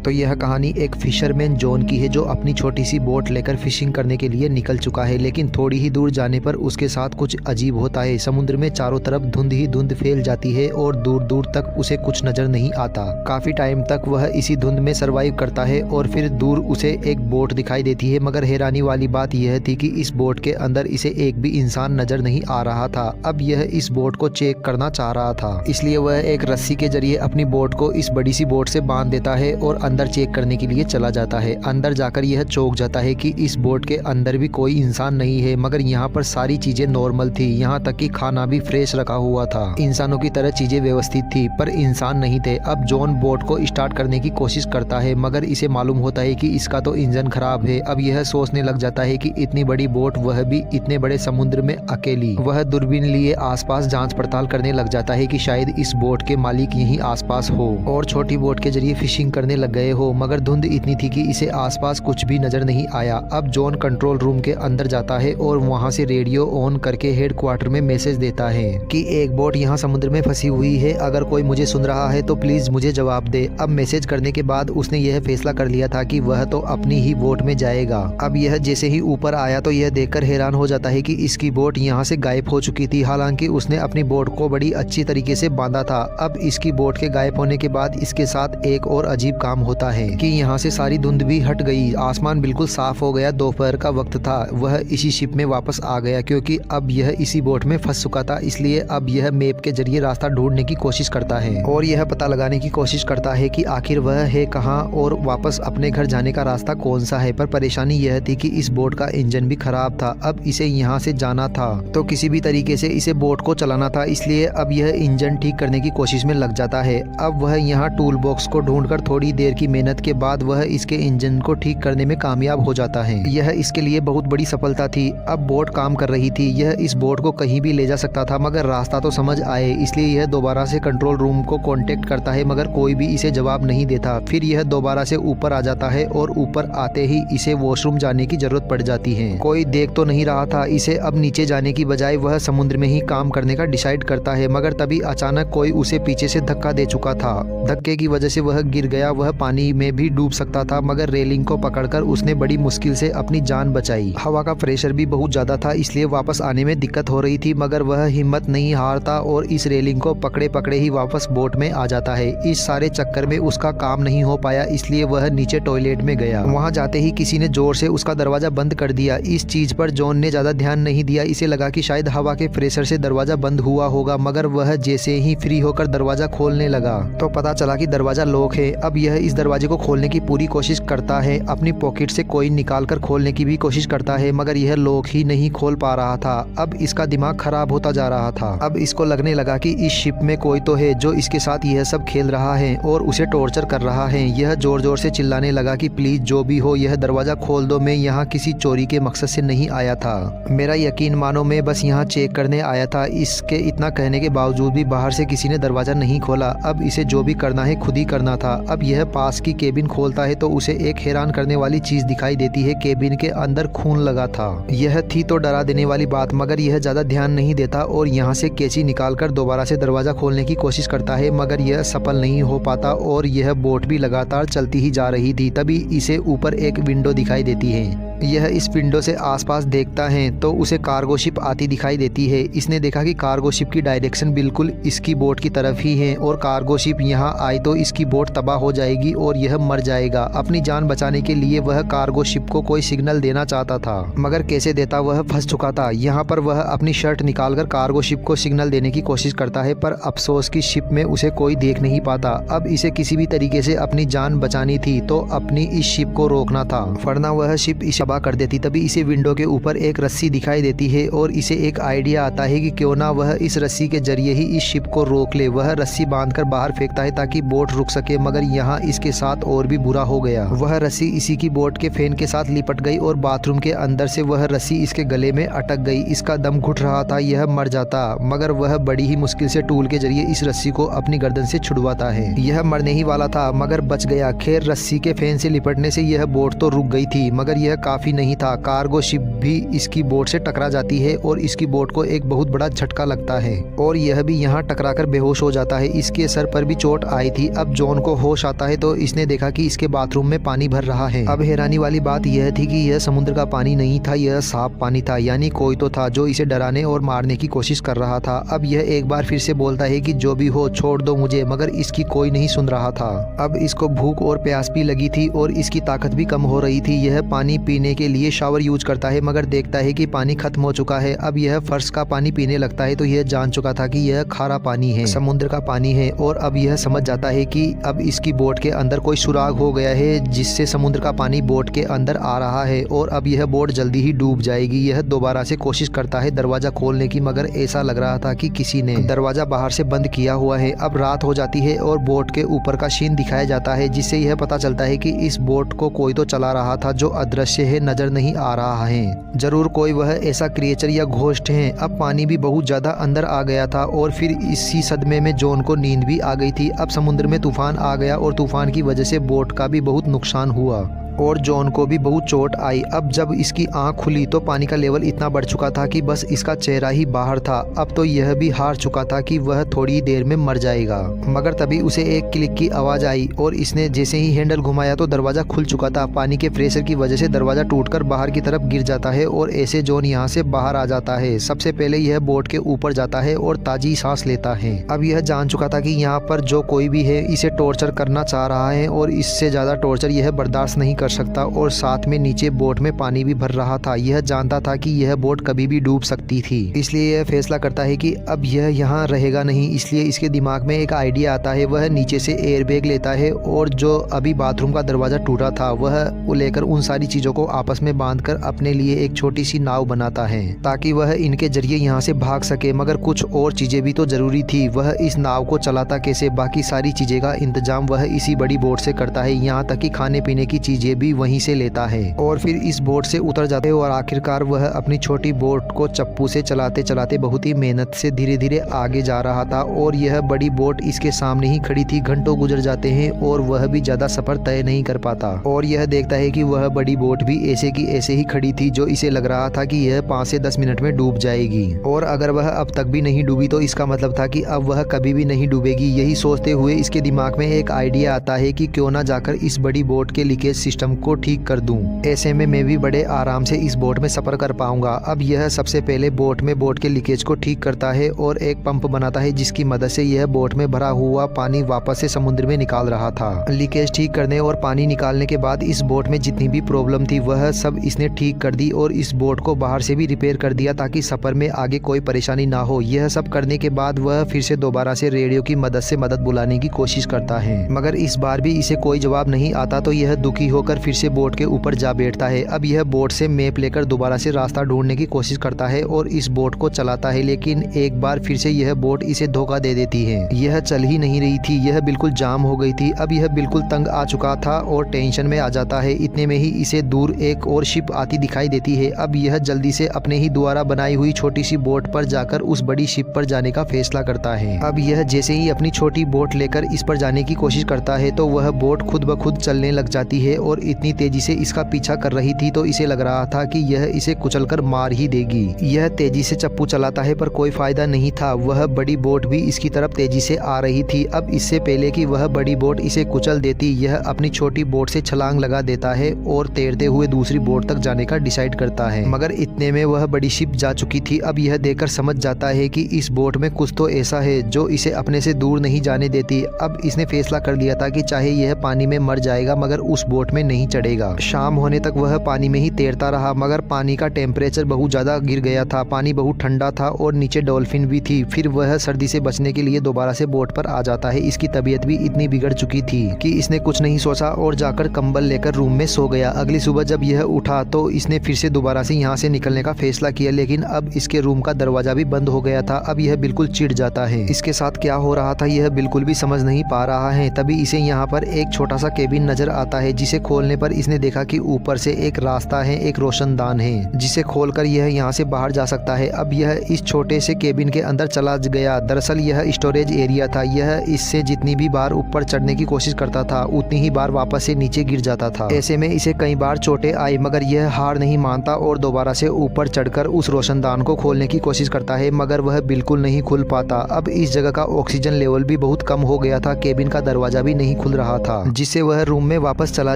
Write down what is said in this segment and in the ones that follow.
तो यह कहानी एक फिशरमैन जॉन की है जो अपनी छोटी सी बोट लेकर फिशिंग करने के लिए निकल चुका है, लेकिन थोड़ी ही दूर जाने पर उसके साथ कुछ अजीब होता है। समुद्र में चारों तरफ धुंध ही धुंध फैल जाती है और दूर दूर तक उसे कुछ नजर नहीं आता। काफी टाइम तक वह इसी धुंध में सरवाइव करता है और फिर दूर उसे एक बोट दिखाई देती है, मगर हैरानी वाली बात यह थी कि इस बोट के अंदर इसे एक भी इंसान नजर नहीं आ रहा था। अब यह इस बोट को चेक करना चाह रहा था, इसलिए वह एक रस्सी के जरिए अपनी बोट को इस बड़ी सी बोट से बांध देता है और अंदर चेक करने के लिए चला जाता है। अंदर जाकर यह चौंक जाता है कि इस बोट के अंदर भी कोई इंसान नहीं है, मगर यहाँ पर सारी चीजें नॉर्मल थी, यहाँ तक कि खाना भी फ्रेश रखा हुआ था। इंसानों की तरह चीजें व्यवस्थित थी, पर इंसान नहीं थे। अब जॉन बोट को स्टार्ट करने की कोशिश करता है, मगर इसे मालूम होता है कि इसका तो इंजन खराब है। अब यह सोचने लग जाता है कि इतनी बड़ी बोट, वह भी इतने बड़े समुद्र में अकेली। वह दूरबीन लिए आसपास जांच पड़ताल करने लग जाता है कि शायद इस बोट के मालिक यहीं आसपास हो और छोटी बोट के जरिए फिशिंग करने लग गए हो, मगर धुंध इतनी थी कि इसे आसपास कुछ भी नजर नहीं आया। अब जॉन कंट्रोल रूम के अंदर जाता है और वहां से रेडियो ऑन करके हेडक्वार्टर में मैसेज देता है कि एक बोट यहाँ समुद्र में फंसी हुई है, अगर कोई मुझे सुन रहा है तो प्लीज मुझे जवाब दे। अब मैसेज करने के बाद उसने यह फैसला कर लिया था कि वह तो अपनी ही बोट में जाएगा। अब यह जैसे ही ऊपर आया तो यह देखकर हैरान हो जाता है कि इसकी बोट यहाँ से गायब हो चुकी थी। हालांकि उसने अपनी बोट को बड़ी अच्छी तरीके से बांधा था। अब इसकी बोट के गायब होने के बाद इसके साथ एक और अजीब काम होता है कि यहाँ से सारी धुंध भी हट गई, आसमान बिल्कुल साफ हो गया। दोपहर का वक्त था। वह इसी शिप में वापस आ गया क्योंकि अब यह इसी बोट में फंस चुका था, इसलिए अब यह मैप के जरिए रास्ता ढूंढने की कोशिश करता है और यह पता लगाने की कोशिश करता है कि आखिर वह है कहाँ और वापस अपने घर जाने का रास्ता कौन सा है। पर परेशानी यह थी कि इस बोट का इंजन भी खराब था। अब इसे यहाँ से जाना था तो किसी भी तरीके से इसे बोट को चलाना था, इसलिए अब यह इंजन ठीक करने की कोशिश में लग जाता है। अब वह यहाँ टूल बॉक्स को ढूंढकर थोड़ी देर की मेहनत के बाद वह इसके इंजन को ठीक करने में कामयाब हो जाता है। यह इसके लिए बहुत बड़ी सफलता थी। अब बोट काम कर रही थी। यह इस बोट को कहीं भी ले जा सकता था, मगर रास्ता तो समझ आए, इसलिए यह दोबारा से कंट्रोल रूम को कांटेक्ट करता है, मगर कोई भी इसे जवाब नहीं देता। फिर यह दोबारा से ऊपर आ जाता है और ऊपर आते ही इसे वॉशरूम जाने की जरूरत पड़ जाती है। कोई देख तो नहीं रहा था इसे। अब नीचे जाने की बजाय वह समुद्र में ही काम करने का डिसाइड करता है, मगर तभी अचानक कोई उसे पीछे से धक्का दे चुका था। धक्के की वजह से वह गिर गया। वह पानी में भी डूब सकता था, मगर रेलिंग को पकड़कर उसने बड़ी मुश्किल से अपनी जान बचाई। हवा का प्रेशर भी बहुत ज्यादा था, इसलिए वापस आने में दिक्कत हो रही थी, मगर वह हिम्मत नहीं हारता और इस रेलिंग को पकड़े पकड़े ही वापस बोट में आ जाता है। इस सारे चक्कर में उसका काम नहीं हो पाया, इसलिए वह नीचे टॉयलेट में गया। वहां जाते ही किसी ने जोर से उसका दरवाजा बंद कर दिया। इस चीज पर जॉन ने ज्यादा ध्यान नहीं दिया। इसे लगा कि शायद हवा के प्रेशर से दरवाजा बंद हुआ होगा, मगर वह जैसे ही फ्री होकर दरवाजा खोलने लगा तो पता चला कि दरवाजा लॉक है। अब यह इस दरवाजे को खोलने की पूरी कोशिश करता है, अपनी पॉकेट से कॉइन निकालकर खोलने की भी कोशिश करता है, मगर यह लॉक ही नहीं खोल पा रहा था। अब इसका दिमाग खराब होता जा रहा था। अब इसको लगने लगा कि इस शिप में कोई तो है जो इसके साथ यह सब खेल रहा है और उसे टॉर्चर कर रहा है। यह जोर जोर से चिल्लाने लगा कि प्लीज जो भी हो यह दरवाजा खोल दो, मैं यहाँ किसी चोरी के मकसद से नहीं आया था, मेरा यकीन मानो, मैं बस यहाँ चेक करने आया था। इसके इतना कहने के बावजूद भी बाहर से किसी ने दरवाजा नहीं खोला। अब इसे जो भी करना है खुद ही करना था। अब यह पास की केबिन खोलता है तो उसे एक हैरान करने वाली चीज दिखाई देती है। केबिन के अंदर खून लगा था। यह थी तो डरा देने वाली बात, मगर यह ज्यादा ध्यान नहीं देता और यहाँ से कैंची निकालकर दोबारा से दरवाजा खोलने की कोशिश करता है, मगर यह सफल नहीं हो पाता और यह बोट भी लगातार चलती ही जा रही थी। तभी इसे ऊपर एक विंडो दिखाई देती है। यह इस विंडो से आसपास देखता है तो उसे कार्गो शिप आती दिखाई देती है। इसने देखा कि कार्गो शिप की डायरेक्शन बिल्कुल इसकी बोट की तरफ ही है और कार्गो शिप यहाँ आई तो इसकी बोट तबाह हो जाएगी और यह मर जाएगा। अपनी जान बचाने के लिए वह कार्गो शिप को कोई सिग्नल देना चाहता था, मगर कैसे देता, वह फंस चुका था। यहाँ पर वह अपनी शर्ट निकालकर कार्गो शिप को सिग्नल देने की कोशिश करता है, पर अफसोस की शिप में उसे कोई देख नहीं पाता। अब इसे किसी भी तरीके से अपनी जान बचानी थी तो अपनी इस शिप को रोकना था, वरना वह शिप इसे तबाह कर देती। तभी इसे विंडो के ऊपर एक रस्सी दिखाई देती है और इसे एक आइडिया आता है कि क्यों ना वह इस रस्सी के जरिए ही इस शिप को रोक ले। वह रस्सी बांधकर बाहर फेंकता है ताकि बोट रुक सके, मगर यहाँ इसके साथ और भी बुरा हो गया। वह रस्सी इसी की बोट के फैन के साथ लिपट गई और बाथरूम के अंदर से वह रस्सी इसके गले में अटक गई। इसका दम घुट रहा था, यह मर जाता, मगर वह बड़ी ही मुश्किल से टूल के जरिए इस रस्सी को अपनी गर्दन से छुड़वाता है। यह मरने ही वाला था मगर बच गया। खैर, रस्सी के फैन से लिपटने से यह बोट तो रुक गई थी, मगर यह काफी नहीं था। कार्गो शिप भी इसकी बोट से टकरा जाती है और इसकी बोट को एक बहुत बड़ा झटका लगता है और यह भी यहाँ टकराकर बेहोश हो जाता है। इसके सर पर भी चोट आई थी। अब जॉन को होश आता है तो तो इसने देखा कि इसके बाथरूम में पानी भर रहा है। अब हैरानी वाली बात यह थी कि यह समुद्र का पानी नहीं था, यह साफ पानी था, यानी कोई तो था जो इसे डराने और मारने की कोशिश कर रहा था। अब यह एक बार फिर से बोलता है कि जो भी हो छोड़ दो मुझे, मगर इसकी कोई नहीं सुन रहा था। अब इसको भूख और प्यास भी लगी थी और इसकी ताकत भी कम हो रही थी। यह पानी पीने के लिए शावर यूज करता है, मगर देखता है कि पानी खत्म हो चुका है। अब यह फर्श का पानी पीने लगता है तो यह जान चुका था कि यह खारा पानी है, समुद्र का पानी है। और अब यह समझ जाता है कि अब इसकी बोट के अंदर कोई सुराग हो गया है जिससे समुद्र का पानी बोट के अंदर आ रहा है और अब यह बोट जल्दी ही डूब जाएगी। यह दोबारा से कोशिश करता है दरवाजा खोलने की, मगर ऐसा लग रहा था कि किसी ने दरवाजा बाहर से बंद किया हुआ है। अब रात हो जाती है और बोट के ऊपर का सीन दिखाया जाता है, जिससे यह पता चलता है कि इस बोट को कोई तो चला रहा था जो अदृश्य है, नजर नहीं आ रहा है। जरूर कोई वह ऐसा क्रिएचर या घोस्ट है। अब पानी भी बहुत ज्यादा अंदर आ गया था और फिर इसी सदमे में जॉन को नींद भी आ गई थी। अब समुद्र में तूफान आ गया और तूफान की वजह से बोट का भी बहुत नुकसान हुआ और जॉन को भी बहुत चोट आई। अब जब इसकी आंख खुली तो पानी का लेवल इतना बढ़ चुका था कि बस इसका चेहरा ही बाहर था। अब तो यह भी हार चुका था कि वह थोड़ी देर में मर जाएगा, मगर तभी उसे एक क्लिक की आवाज आई और इसने जैसे ही हैंडल घुमाया तो दरवाजा खुल चुका था। पानी के प्रेशर की वजह से दरवाजा टूटकर बाहर की तरफ गिर जाता है और ऐसे जॉन यहाँ से बाहर आ जाता है। सबसे पहले यह बोट के ऊपर जाता है और ताजी सांस लेता है। अब यह जान चुका था कि यहाँ पर जो कोई भी है इसे टॉर्चर करना चाह रहा है और इससे ज्यादा टॉर्चर यह बर्दाश्त नहीं कर सकता। और साथ में नीचे बोट में पानी भी भर रहा था। यह जानता था कि यह बोट कभी भी डूब सकती थी, इसलिए यह फैसला करता है कि अब यह यहाँ रहेगा नहीं। इसलिए इसके दिमाग में एक आइडिया आता है। वह नीचे से एयर बैग लेता है और जो अभी बाथरूम का दरवाजा टूटा था वह लेकर उन सारी चीजों को आपस में बांधकर अपने लिए एक छोटी सी नाव बनाता है ताकि वह इनके जरिए यहाँ से भाग सके। मगर कुछ और चीजें भी तो जरूरी थी। वह इस नाव को चलाता कैसे, बाकी सारी चीजें का इंतजाम वह इसी बड़ी बोट से करता है। यहाँ तक कि खाने पीने की चीजें भी वहीं से लेता है और फिर इस बोट से उतर जाता है और आखिरकार वह अपनी छोटी बोट को चप्पू से चलाते चलाते बहुत ही मेहनत से धीरे धीरे आगे जा रहा था और यह बड़ी बोट इसके सामने ही खड़ी थी। घंटों गुजर जाते हैं और वह भी ज्यादा सफर तय नहीं कर पाता और यह देखता है कि वह बड़ी बोट भी ऐसे की ऐसे ही खड़ी थी जो इसे लग रहा था कि यह 5 से 10 मिनट में डूब जाएगी और अगर वह अब तक भी नहीं डूबी तो इसका मतलब था कि अब वह कभी भी नहीं डूबेगी। यही सोचते हुए इसके दिमाग में एक आइडिया आता है कि क्यों ना जाकर इस बड़ी बोट के लीकेज सिस्टम को ठीक कर दूं। ऐसे में मैं भी बड़े आराम से इस बोट में सफर कर पाऊंगा। अब यह सबसे पहले बोट में बोट के लीकेज को ठीक करता है और एक पंप बनाता है जिसकी मदद से यह बोट में भरा हुआ पानी वापस से समुद्र में निकाल रहा था। लीकेज ठीक करने और पानी निकालने के बाद इस बोट में जितनी भी प्रॉब्लम थी वह सब इसने ठीक कर दी और इस बोट को बाहर से भी रिपेयर कर दिया ताकि सफर में आगे कोई परेशानी ना हो। यह सब करने के बाद वह फिर से दोबारा से रेडियो की मदद से मदद बुलाने की कोशिश करता है, मगर इस बार भी इसे कोई जवाब नहीं आता तो यह दुखी होकर फिर से बोट के ऊपर जा बैठता है। अब यह बोट से मैप लेकर दोबारा से रास्ता ढूंढने की कोशिश करता है और इस बोट को चलाता है, लेकिन एक बार फिर से यह बोट इसे धोखा दे देती है। यह चल ही नहीं रही थी, यह बिल्कुल जाम हो गई थी। अब यह बिल्कुल तंग आ चुका था और टेंशन में आ जाता है। इतने में ही इसे दूर एक और शिप आती दिखाई देती है। अब यह जल्दी से अपने ही द्वारा बनाई हुई छोटी सी बोट पर जाकर उस बड़ी शिप पर जाने का फैसला करता है। अब यह जैसे ही अपनी छोटी बोट लेकर इस पर जाने की कोशिश करता है तो वह बोट खुद ब खुद चलने लग जाती है और इतनी तेजी से इसका पीछा कर रही थी तो इसे लग रहा था कि यह इसे कुचलकर मार ही देगी। यह तेजी से चप्पू चलाता है पर कोई फायदा नहीं था। वह बड़ी बोट भी इसकी तरफ तेजी से आ रही थी। अब इससे पहले कि वह बड़ी बोट इसे कुचल देती, यह अपनी छोटी बोट से छलांग लगा देता है और तैरते हुए दूसरी बोट तक जाने का डिसाइड करता है, मगर इतने में वह बड़ी शिप जा चुकी थी। अब यह देखकर समझ जाता है कि इस बोट में कुछ तो ऐसा है जो इसे अपने से दूर नहीं जाने देती। अब इसने फैसला कर लिया था कि चाहे यह पानी में मर जाएगा मगर उस बोट में नहीं चढ़ेगा। शाम होने तक वह पानी में ही तैरता रहा, मगर पानी का टेम्परेचर बहुत ज्यादा गिर गया था। पानी बहुत ठंडा था और नीचे डॉल्फिन भी थी। फिर वह सर्दी से बचने के लिए दोबारा से बोट पर आ जाता है। इसकी तबीयत भी इतनी बिगड़ चुकी थी कि इसने कुछ नहीं सोचा और जाकर कंबल लेकर रूम में सो गया। अगली सुबह जब यह उठा तो इसने फिर से दोबारा से यहाँ से निकलने का फैसला किया, लेकिन अब इसके रूम का दरवाजा भी बंद हो गया था। अब यह बिल्कुल चिढ़ जाता है। इसके साथ क्या हो रहा था यह बिल्कुल भी समझ नहीं पा रहा है। तभी इसे यहाँ पर एक छोटा सा केबिन नजर आता है जिसे खोलने खोलने पर इसने देखा कि ऊपर से एक रास्ता है, एक रोशनदान है जिसे खोलकर यह यहाँ से बाहर जा सकता है। अब यह इस छोटे से केबिन के अंदर चला गया। दरअसल यह स्टोरेज एरिया था। यह इससे जितनी भी बार ऊपर चढ़ने की कोशिश करता था उतनी ही बार वापस से नीचे गिर जाता था। ऐसे में इसे कई बार चोटें आई, मगर यह हार नहीं मानता और दोबारा से ऊपर चढ़कर उस रोशनदान को खोलने की कोशिश करता है, मगर वह बिल्कुल नहीं खुल पाता। अब इस जगह का ऑक्सीजन लेवल भी बहुत कम हो गया था, केबिन का दरवाजा भी नहीं खुल रहा था जिससे वह रूम में वापस चला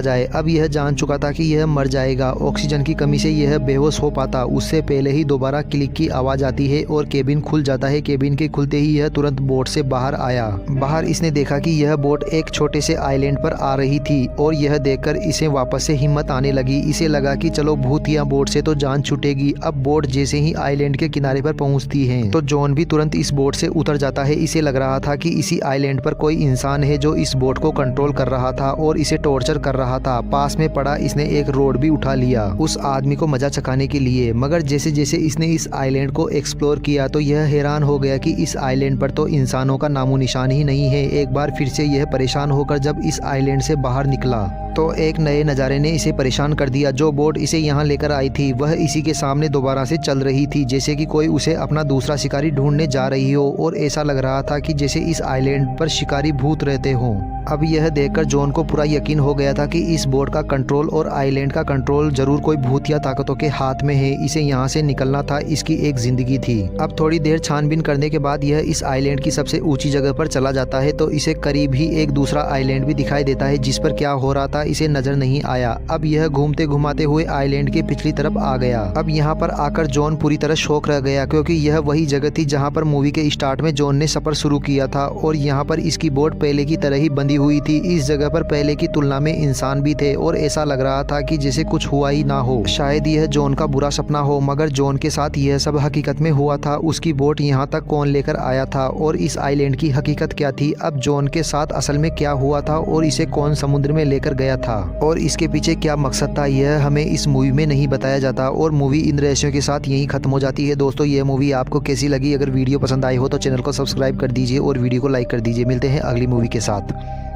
जाए। अब यह जान चुका था कि यह मर जाएगा। ऑक्सीजन की कमी से यह बेहोश हो पाता उससे पहले ही दोबारा क्लिक की आवाज आती है और केबिन खुल जाता है। केबिन के खुलते ही यह तुरंत बोट से बाहर आया। बाहर इसने देखा कि यह बोट एक छोटे से आइलैंड पर आ रही थी और यह देखकर इसे वापस से हिम्मत आने लगी। इसे लगा कि चलो भूतिया बोट से तो जान छूटेगी। अब बोट जैसे ही आइलैंड के किनारे पर पहुंचती है तो जॉन भी तुरंत इस बोट से उतर जाता है। इसे लग रहा था कि इसी आइलैंड पर कोई इंसान है जो इस बोट को कंट्रोल कर रहा था और इसे टॉर्चर कर रहा था। पास में पड़ा इसने एक रोड भी उठा लिया उस आदमी को मजा चखाने के लिए, मगर जैसे जैसे इसने इस आइलैंड को एक्सप्लोर किया तो यह हैरान हो गया कि इस आइलैंड पर तो इंसानों का नामो निशान ही नहीं है। एक बार फिर से यह परेशान होकर जब इस आइलैंड से बाहर निकला तो एक नए नज़ारे ने इसे परेशान कर दिया। जो बोट इसे यहाँ लेकर आई थी वह इसी के सामने दोबारा से चल रही थी, जैसे कि कोई उसे अपना दूसरा शिकारी ढूंढने जा रही हो और ऐसा लग रहा था कि जैसे इस आइलैंड पर शिकारी भूत रहते हों। अब यह देखकर जॉन को पूरा यकीन हो गया था कि इस बोट का कंट्रोल और आइलैंड का कंट्रोल जरूर कोई भूतिया ताकतों के हाथ में है। इसे यहाँ से निकलना था, इसकी एक जिंदगी थी। अब थोड़ी देर छानबीन करने के बाद यह इस आइलैंड की सबसे ऊंची जगह पर चला जाता है तो इसे करीब ही एक दूसरा आइलैंड भी दिखाई देता है जिस पर क्या हो रहा था इसे नजर नहीं आया। अब यह घूमते घुमाते हुए आइलैंड के पिछली तरफ आ गया। अब यहाँ पर आकर जॉन पूरी तरह शॉक रह गया क्योंकि यह वही जगह थी जहाँ पर मूवी के स्टार्ट में जॉन ने सफर शुरू किया था और यहाँ पर इसकी बोट पहले की तरह ही बंधी हुई थी। इस जगह पर पहले की तुलना में इंसान भी थे और ऐसा लग रहा था कि जैसे कुछ हुआ ही ना हो। शायद यह जॉन का बुरा सपना हो, मगर जॉन के साथ यह सब हकीकत में हुआ था। उसकी बोट यहाँ तक कौन लेकर आया था और इस आइलैंड की हकीकत क्या थी? अब जॉन के साथ असल में क्या हुआ था और इसे कौन समुद्र में लेकर गया था और इसके पीछे क्या मकसद था, यह हमें इस मूवी में नहीं बताया जाता और मूवी इन रहस्यों के साथ यहीं खत्म हो जाती है। दोस्तों, यह मूवी आपको कैसी लगी? अगर वीडियो पसंद आई हो तो चैनल को सब्सक्राइब कर दीजिए और वीडियो को लाइक कर दीजिए। मिलते हैं अगली मूवी के साथ।